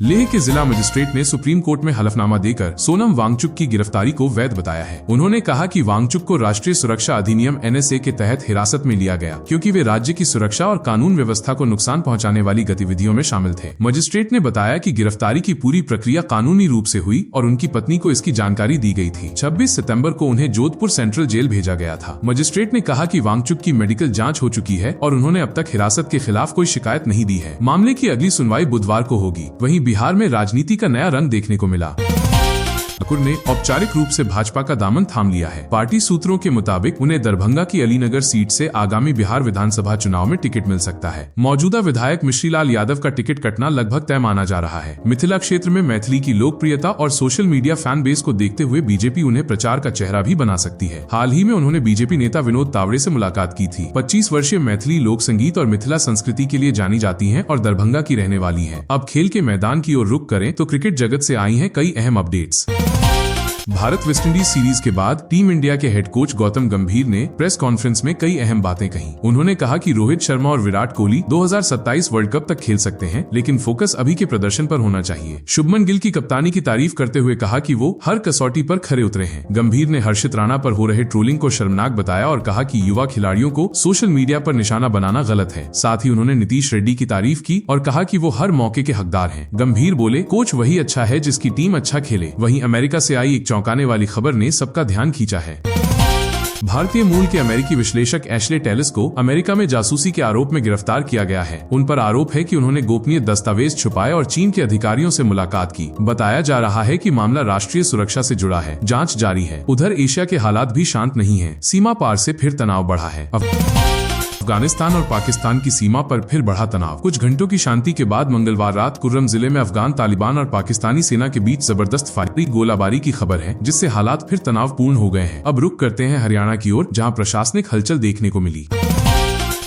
लेह के जिला मजिस्ट्रेट ने सुप्रीम कोर्ट में हलफनामा देकर सोनम वांगचुक की गिरफ्तारी को वैध बताया है। उन्होंने कहा कि वांगचुक को राष्ट्रीय सुरक्षा अधिनियम NSA के तहत हिरासत में लिया गया क्योंकि वे राज्य की सुरक्षा और कानून व्यवस्था को नुकसान पहुंचाने वाली गतिविधियों में शामिल थे। मजिस्ट्रेट ने बताया कि गिरफ्तारी की पूरी प्रक्रिया कानूनी रूप से हुई और उनकी पत्नी को इसकी जानकारी दी गई थी। 26 सितंबर को उन्हें जोधपुर सेंट्रल जेल भेजा गया था। मजिस्ट्रेट ने कहा कि वांगचुक की मेडिकल जाँच हो चुकी है और उन्होंने अब तक हिरासत के खिलाफ कोई शिकायत नहीं दी है। मामले की अगली सुनवाई बुधवार को होगी। वहीं बिहार में राजनीति का नया रंग देखने को मिला। ठाकुर ने औपचारिक रूप से भाजपा का दामन थाम लिया है। पार्टी सूत्रों के मुताबिक उन्हें दरभंगा की अलीनगर सीट से आगामी बिहार विधानसभा चुनाव में टिकट मिल सकता है। मौजूदा विधायक मिश्रीलाल यादव का टिकट कटना लगभग तय माना जा रहा है। मिथिला क्षेत्र में मैथिली की लोकप्रियता और सोशल मीडिया फैन बेस को देखते हुए बीजेपी उन्हें प्रचार का चेहरा भी बना सकती है। हाल ही में उन्होंने बीजेपी नेता विनोद तावड़े से मुलाकात की थी। 25 वर्षीय मैथिली लोक संगीत और मिथिला संस्कृति के लिए जानी जाती है और दरभंगा की रहने वाली है। अब खेल के मैदान की ओर रुख करें तो क्रिकेट जगत से आई है कई अहम अपडेट्स। भारत वेस्टइंडीज सीरीज के बाद टीम इंडिया के हेड कोच गौतम गंभीर ने प्रेस कॉन्फ्रेंस में कई अहम बातें कही। उन्होंने कहा कि रोहित शर्मा और विराट कोहली 2027 वर्ल्ड कप तक खेल सकते हैं, लेकिन फोकस अभी के प्रदर्शन पर होना चाहिए। शुभमन गिल की कप्तानी की तारीफ करते हुए कहा कि वो हर कसौटी पर खरे उतरे हैं। गंभीर ने हर्षित राणा पर हो रहे ट्रोलिंग को शर्मनाक बताया और कहा कि युवा खिलाड़ियों को सोशल मीडिया पर निशाना बनाना गलत है। साथ ही उन्होंने नीतीश रेड्डी की तारीफ की और कहा कि वो हर मौके के हकदार हैं। गंभीर बोले, कोच वही अच्छा है जिसकी टीम अच्छा खेले। वहीं अमेरिका से आई एक चौंकाने वाली खबर ने सबका ध्यान खींचा है। भारतीय मूल के अमेरिकी विश्लेषक एशले टेलिस को अमेरिका में जासूसी के आरोप में गिरफ्तार किया गया है। उन पर आरोप है कि उन्होंने गोपनीय दस्तावेज छुपाए और चीन के अधिकारियों से मुलाकात की। बताया जा रहा है कि मामला राष्ट्रीय सुरक्षा से जुड़ा है। जांच जारी है। उधर एशिया के हालात भी शांत नहीं है। सीमा पार से फिर तनाव बढ़ा है। अफगानिस्तान और पाकिस्तान की सीमा पर फिर बढ़ा तनाव। कुछ घंटों की शांति के बाद मंगलवार रात कुर्रम जिले में अफगान तालिबान और पाकिस्तानी सेना के बीच जबरदस्त फायरिंग गोलाबारी की खबर है, जिससे हालात फिर तनावपूर्ण हो गए हैं। अब रुख करते हैं हरियाणा की ओर, जहां प्रशासनिक हलचल देखने को मिली।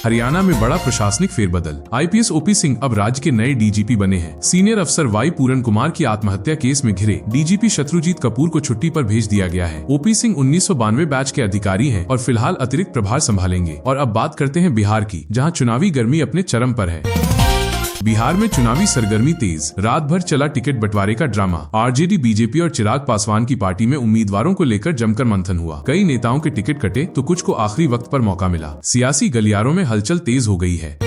हरियाणा में बड़ा प्रशासनिक फेरबदल। IPS OP सिंह अब राज्य के नए DGP बने हैं। सीनियर अफसर वाई पूरन कुमार की आत्महत्या केस में घिरे DGP शत्रुजीत कपूर को छुट्टी पर भेज दिया गया है। OP सिंह 1992 बैच के अधिकारी हैं और फिलहाल अतिरिक्त प्रभार संभालेंगे। और अब बात करते हैं बिहार की, जहां चुनावी गर्मी अपने चरम पर है। बिहार में चुनावी सरगर्मी तेज। रात भर चला टिकट बंटवारे का ड्रामा। RJD, BJP और चिराग पासवान की पार्टी में उम्मीदवारों को लेकर जमकर मंथन हुआ। कई नेताओं के टिकट कटे तो कुछ को आखिरी वक्त पर मौका मिला। सियासी गलियारों में हलचल तेज हो गई है।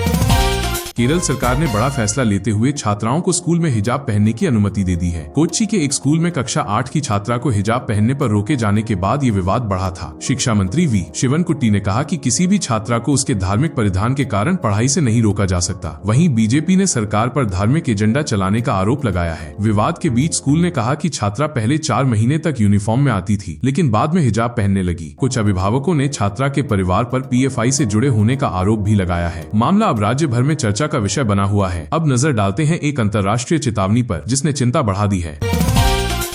केरल सरकार ने बड़ा फैसला लेते हुए छात्राओं को स्कूल में हिजाब पहनने की अनुमति दे दी है। कोच्चि के एक स्कूल में कक्षा 8 की छात्रा को हिजाब पहनने पर रोके जाने के बाद ये विवाद बढ़ा था। शिक्षा मंत्री V. शिवनकुट्टी ने कहा कि किसी भी छात्रा को उसके धार्मिक परिधान के कारण पढ़ाई से नहीं रोका जा सकता। वहीं BJP ने सरकार पर धार्मिक एजेंडा चलाने का आरोप लगाया है। विवाद के बीच स्कूल ने कहा कि छात्रा पहले 4 महीने तक यूनिफॉर्म में आती थी, लेकिन बाद में हिजाब पहनने लगी। कुछ अभिभावकों ने छात्रा के परिवार पर PFI से जुड़े होने का आरोप भी लगाया है। मामला अब राज्य भर में चर्चा का विषय बना हुआ है। अब नजर डालते हैं एक अंतर्राष्ट्रीय चेतावनी पर, जिसने चिंता बढ़ा दी है।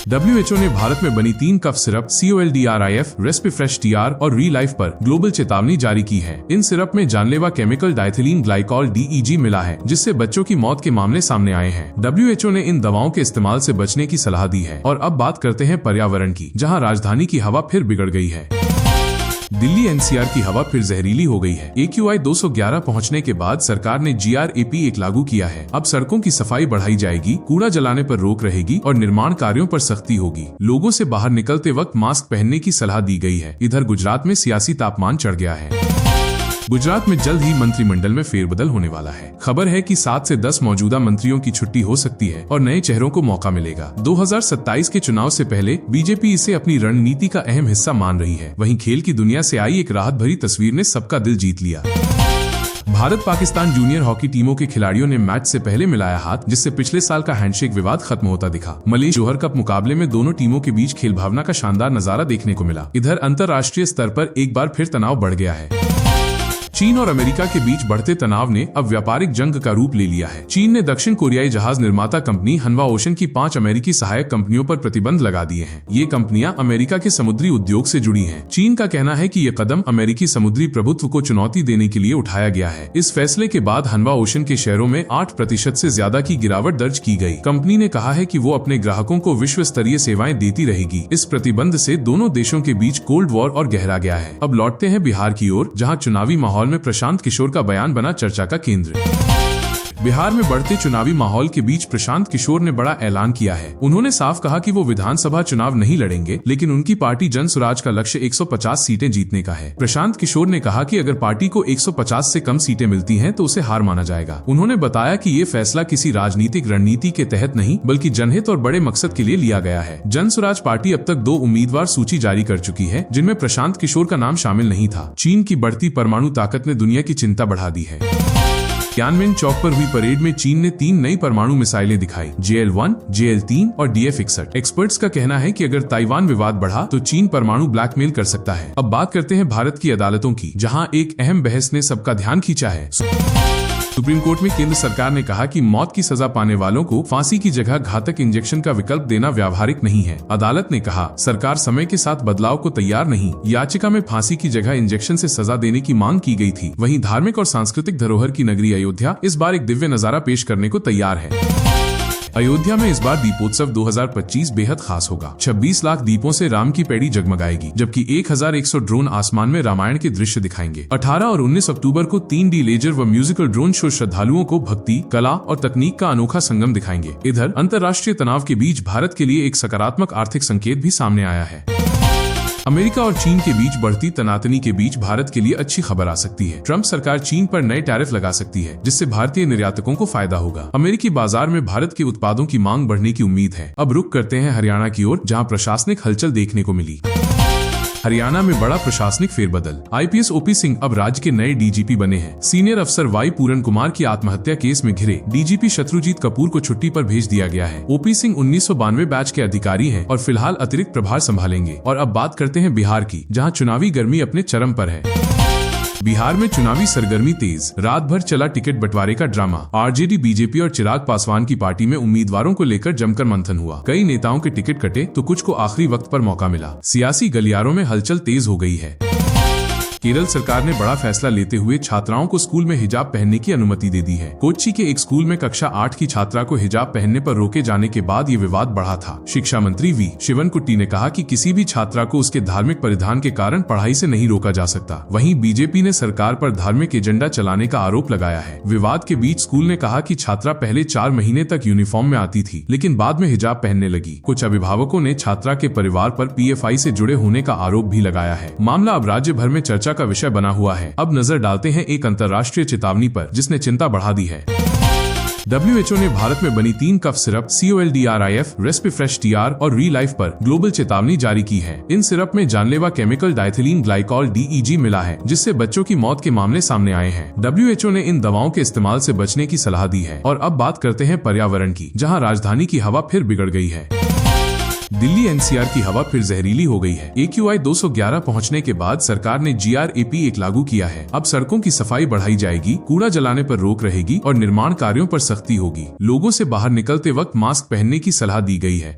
WHO ने भारत में बनी 3 कफ सिरप COLDRIF, रेस्पिफ्रेश TR और री-लाइफ पर ग्लोबल चेतावनी जारी की है। इन सिरप में जानलेवा केमिकल डाइथिलीन ग्लाइकॉल DEG मिला है, जिससे बच्चों की मौत के मामले सामने आए हैं। WHO ने इन दवाओं के इस्तेमाल से बचने की सलाह दी है। और अब बात करते हैं पर्यावरण की, जहां राजधानी की हवा फिर बिगड़ गई है। दिल्ली NCR की हवा फिर जहरीली हो गई है। AQI 211 पहुंचने के बाद सरकार ने GRAP1 लागू किया है। अब सड़कों की सफाई बढ़ाई जाएगी, कूड़ा जलाने पर रोक रहेगी और निर्माण कार्यों पर सख्ती होगी। लोगों से बाहर निकलते वक्त मास्क पहनने की सलाह दी गई है। इधर गुजरात में सियासी तापमान चढ़ गया है। गुजरात में जल्द ही मंत्रिमंडल में फेरबदल होने वाला है। खबर है कि 7 से 10 मौजूदा मंत्रियों की छुट्टी हो सकती है और नए चेहरों को मौका मिलेगा। 2027 के चुनाव से पहले BJP इसे अपनी रणनीति का अहम हिस्सा मान रही है। वहीं खेल की दुनिया से आई एक राहत भरी तस्वीर ने सबका दिल जीत लिया। भारत पाकिस्तान जूनियर हॉकी टीमों के खिलाड़ियों ने मैच से पहले मिलाया हाथ, जिससे पिछले साल का हैंडशेक विवाद खत्म होता दिखा। मलेशिया जोहर कप मुकाबले में दोनों टीमों के बीच खेल भावना का शानदार नजारा देखने को मिला। इधर अंतर्राष्ट्रीय स्तर पर एक बार फिर तनाव बढ़ गया है। चीन और अमेरिका के बीच बढ़ते तनाव ने अब व्यापारिक जंग का रूप ले लिया है। चीन ने दक्षिण कोरियाई जहाज निर्माता कंपनी हनवा ओशन की 5 अमेरिकी सहायक कंपनियों पर प्रतिबंध लगा दिए हैं। ये कंपनियां अमेरिका के समुद्री उद्योग से जुड़ी हैं। चीन का कहना है कि ये कदम अमेरिकी समुद्री प्रभुत्व को चुनौती देने के लिए उठाया गया है। इस फैसले के बाद हनवा ओशन के शेयरों में 8% से ज्यादा की गिरावट दर्ज की गई। कंपनी ने कहा है कि वो अपने ग्राहकों को विश्व स्तरीय सेवाएं देती रहेगी। इस प्रतिबंध से दोनों देशों के बीच कोल्ड वॉर और गहरा गया है। अब लौटते हैं बिहार की ओर, जहाँ चुनावी माहौल में प्रशांत किशोर का बयान बना चर्चा का केंद्र। बिहार में बढ़ते चुनावी माहौल के बीच प्रशांत किशोर ने बड़ा ऐलान किया है। उन्होंने साफ कहा कि वो विधानसभा चुनाव नहीं लड़ेंगे, लेकिन उनकी पार्टी जन स्वराज का लक्ष्य 150 सीटें जीतने का है। प्रशांत किशोर ने कहा कि अगर पार्टी को 150 से कम सीटें मिलती हैं तो उसे हार माना जाएगा। उन्होंने बताया कि ये फैसला किसी राजनीतिक रणनीति के तहत नहीं बल्कि जनहित और बड़े मकसद के लिए लिया गया है। जन स्वराज पार्टी अब तक 2 उम्मीदवार सूची जारी कर चुकी है, जिनमें प्रशांत किशोर का नाम शामिल नहीं था। चीन की बढ़ती परमाणु ताकत ने दुनिया की चिंता बढ़ा दी है। तियानमेन चौक पर हुई परेड में चीन ने 3 नई परमाणु मिसाइलें दिखाई, JL-1, JL-3 और DF-61। एक्सपर्ट्स का कहना है कि अगर ताइवान विवाद बढ़ा तो चीन परमाणु ब्लैकमेल कर सकता है। अब बात करते हैं भारत की अदालतों की, जहां एक अहम बहस ने सबका ध्यान खींचा है। सुप्रीम कोर्ट में केंद्र सरकार ने कहा कि मौत की सजा पाने वालों को फांसी की जगह घातक इंजेक्शन का विकल्प देना व्यावहारिक नहीं है। अदालत ने कहा, सरकार समय के साथ बदलाव को तैयार नहीं। याचिका में फांसी की जगह इंजेक्शन से सजा देने की मांग की गई थी। वहीं धार्मिक और सांस्कृतिक धरोहर की नगरी अयोध्या इस बार एक दिव्य नजारा पेश करने को तैयार है। अयोध्या में इस बार दीपोत्सव 2025 बेहद खास होगा। 26 लाख दीपों से राम की पैड़ी जगमगाएगी, जबकि 1100 ड्रोन आसमान में रामायण के दृश्य दिखाएंगे। 18 और 19 अक्टूबर को 3D लेजर व म्यूजिकल ड्रोन शो श्रद्धालुओं को भक्ति, कला और तकनीक का अनोखा संगम दिखाएंगे। इधर अंतर्राष्ट्रीय तनाव के बीच भारत के लिए एक सकारात्मक आर्थिक संकेत भी सामने आया है। अमेरिका और चीन के बीच बढ़ती तनातनी के बीच भारत के लिए अच्छी खबर आ सकती है। ट्रंप सरकार चीन पर नए टैरिफ लगा सकती है, जिससे भारतीय निर्यातकों को फायदा होगा। अमेरिकी बाजार में भारत के उत्पादों की मांग बढ़ने की उम्मीद है। अब रुख करते हैं हरियाणा की ओर, जहां प्रशासनिक हलचल देखने को मिली। हरियाणा में बड़ा प्रशासनिक फेरबदल। IPS OP सिंह अब राज्य के नए DGP बने हैं। सीनियर अफसर वाई पूरन कुमार की आत्महत्या केस में घिरे DGP शत्रुजीत कपूर को छुट्टी पर भेज दिया गया है। OP सिंह 1992 बैच के अधिकारी हैं और फिलहाल अतिरिक्त प्रभार संभालेंगे। और अब बात करते हैं बिहार की, जहां चुनावी गर्मी अपने चरम पर है। बिहार में चुनावी सरगर्मी तेज। रात भर चला टिकट बंटवारे का ड्रामा। RJD, BJP और चिराग पासवान की पार्टी में उम्मीदवारों को लेकर जमकर मंथन हुआ। कई नेताओं के टिकट कटे तो कुछ को आखिरी वक्त पर मौका मिला। सियासी गलियारों में हलचल तेज हो गई है। केरल सरकार ने बड़ा फैसला लेते हुए छात्राओं को स्कूल में हिजाब पहनने की अनुमति दे दी है। कोच्चि के एक स्कूल में कक्षा 8 की छात्रा को हिजाब पहनने पर रोके जाने के बाद ये विवाद बढ़ा था। शिक्षा मंत्री V. शिवनकुट्टी ने कहा कि किसी भी छात्रा को उसके धार्मिक परिधान के कारण पढ़ाई से नहीं रोका जा सकता। वहीं BJP ने सरकार पर धार्मिक एजेंडा चलाने का आरोप लगाया है। विवाद के बीच स्कूल ने कहा कि छात्रा पहले 4 महीने तक यूनिफॉर्म में आती थी, लेकिन बाद में हिजाब पहनने लगी। कुछ अभिभावकों ने छात्रा के परिवार पर PFI से जुड़े होने का आरोप भी लगाया है। मामला अब राज्य भर में चर्चा का विषय बना हुआ है। अब नजर डालते हैं एक अंतर्राष्ट्रीय चेतावनी पर, जिसने चिंता बढ़ा दी है। WHO ने भारत में बनी 3 कफ सिरप COLDRIF, रेस्पिफ्रेश TR और री-लाइफ पर ग्लोबल चेतावनी जारी की है। इन सिरप में जानलेवा केमिकल डाइथिलीन ग्लाइकॉल DEG मिला है, जिससे बच्चों की मौत के मामले सामने आए हैं। WHO ने इन दवाओं के इस्तेमाल से बचने की सलाह दी है। और अब बात करते हैं पर्यावरण की, जहां राजधानी की हवा फिर बिगड़ गई है। दिल्ली NCR की हवा फिर जहरीली हो गई है। AQI 211 पहुंचने के बाद सरकार ने GRAP-1 लागू किया है। अब सड़कों की सफाई बढ़ाई जाएगी, कूड़ा जलाने पर रोक रहेगी और निर्माण कार्यों पर सख्ती होगी। लोगों से बाहर निकलते वक्त मास्क पहनने की सलाह दी गई है।